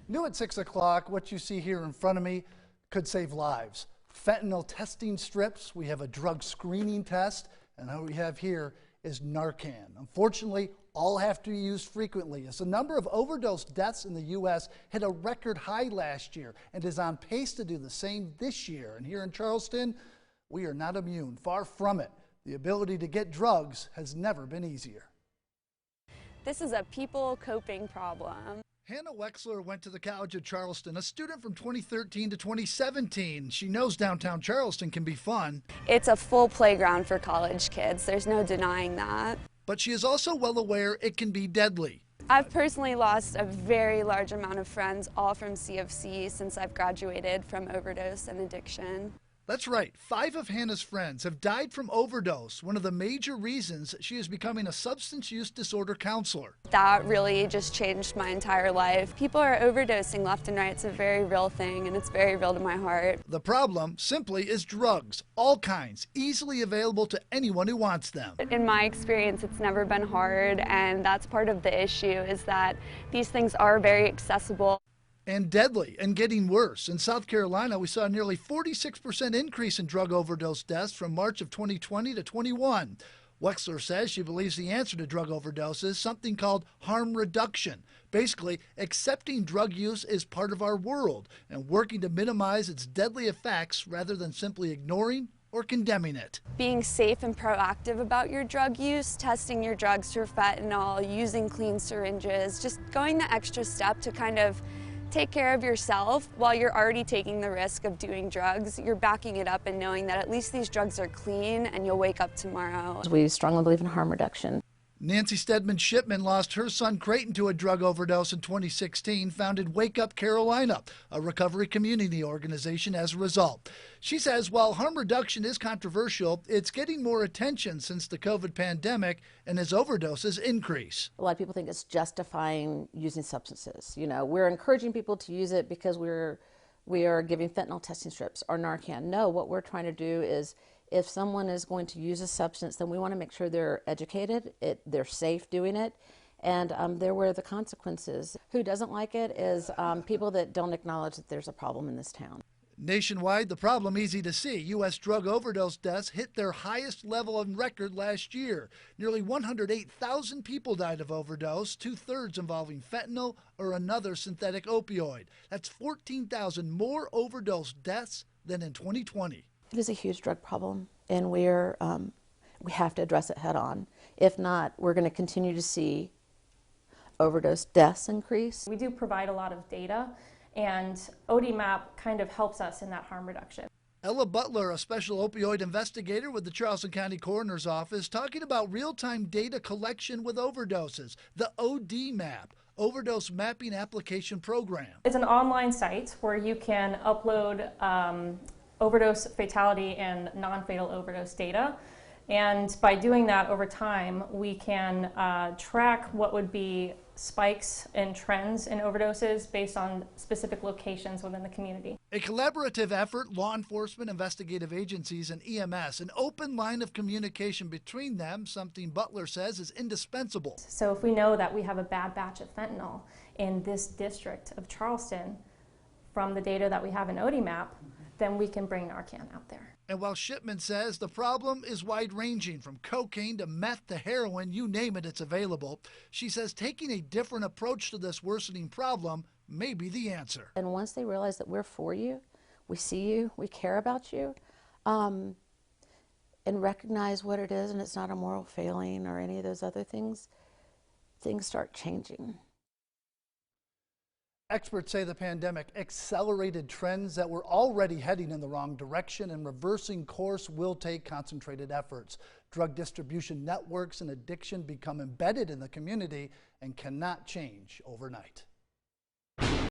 New at 6 o'clock, what you see here in front of me could save lives. Fentanyl testing strips, we have a drug screening test, and what we have here is Narcan. Unfortunately, all have to be used frequently as the number of overdose deaths in the U.S. hit a record high last year and is on pace to do the same this year. And here in Charleston, we are not immune. Far from it. The ability to get drugs has never been easier. This is a people coping problem. Hannah Wexler went to the College of Charleston, a student from 2013 to 2017. She knows downtown Charleston can be fun. It's a full playground for college kids. There's no denying that. But she is also well aware it can be deadly. I've personally lost a very large amount of friends, all from CFC, since I've graduated from overdose and addiction. That's right. 5 of Hannah's friends have died from overdose, one of the major reasons she is becoming a substance use disorder counselor. That really just changed my entire life. People are overdosing left and right. It's a very real thing, and it's very real to my heart. The problem simply is drugs, all kinds, easily available to anyone who wants them. In my experience, it's never been hard, and that's part of the issue, is that these things are very accessible. And deadly and getting worse. In South Carolina, we saw a nearly 46% increase in drug overdose deaths from March of 2020 to 21. Wexler says she believes the answer to drug overdoses is something called harm reduction. Basically, accepting drug use is part of our world and working to minimize its deadly effects rather than simply ignoring or condemning it. Being safe and proactive about your drug use, testing your drugs for fentanyl, using clean syringes, just going the extra step to kind of take care of yourself while you're already taking the risk of doing drugs. You're backing it up and knowing that at least these drugs are clean and you'll wake up tomorrow. We strongly believe in harm reduction. Nancy Stedman Shipman lost her son Creighton to a drug overdose in 2016, founded Wake Up Carolina, a recovery community organization, as a result. She says while harm reduction is controversial, it's getting more attention since the COVID pandemic and as overdoses increase. A lot of people think it's justifying using substances. You know, we're encouraging people to use it because we are giving fentanyl testing strips or Narcan. No, what we're trying to do is, if someone is going to use a substance, then we want to make sure they're educated, they're safe doing it, and they're aware of the consequences. Who doesn't like it is people that don't acknowledge that there's a problem in this town. Nationwide, the problem easy to see. U.S. drug overdose deaths hit their highest level on record last year. Nearly 108,000 people died of overdose, 2/3 involving fentanyl or another synthetic opioid. That's 14,000 more overdose deaths than in 2020. It is a huge drug problem, and we have to address it head on. If not, we're going to continue to see overdose deaths increase. We do provide a lot of data, and ODMAP kind of helps us in that harm reduction. Ella Butler, a special opioid investigator with the Charleston County Coroner's Office, talking about real-time data collection with overdoses, the ODMAP, Overdose Mapping Application Program. It's an online site where you can upload overdose fatality and non-fatal overdose data. And by doing that over time, we can track what would be spikes and trends in overdoses based on specific locations within the community. A collaborative effort, law enforcement, investigative agencies, and EMS, an open line of communication between them, something Butler says is indispensable. So if we know that we have a bad batch of fentanyl in this district of Charleston, from the data that we have in ODMAP, then we can bring Narcan out there. And while Shipman says the problem is wide-ranging, from cocaine to meth to heroin, you name it, it's available, she says taking a different approach to this worsening problem may be the answer. And once they realize that we're for you, we see you, we care about you, and recognize what it is, and it's not a moral failing or any of those other things, things start changing. Experts say the pandemic accelerated trends that were already heading in the wrong direction, and reversing course will take concentrated efforts. Drug distribution networks and addiction become embedded in the community and cannot change overnight.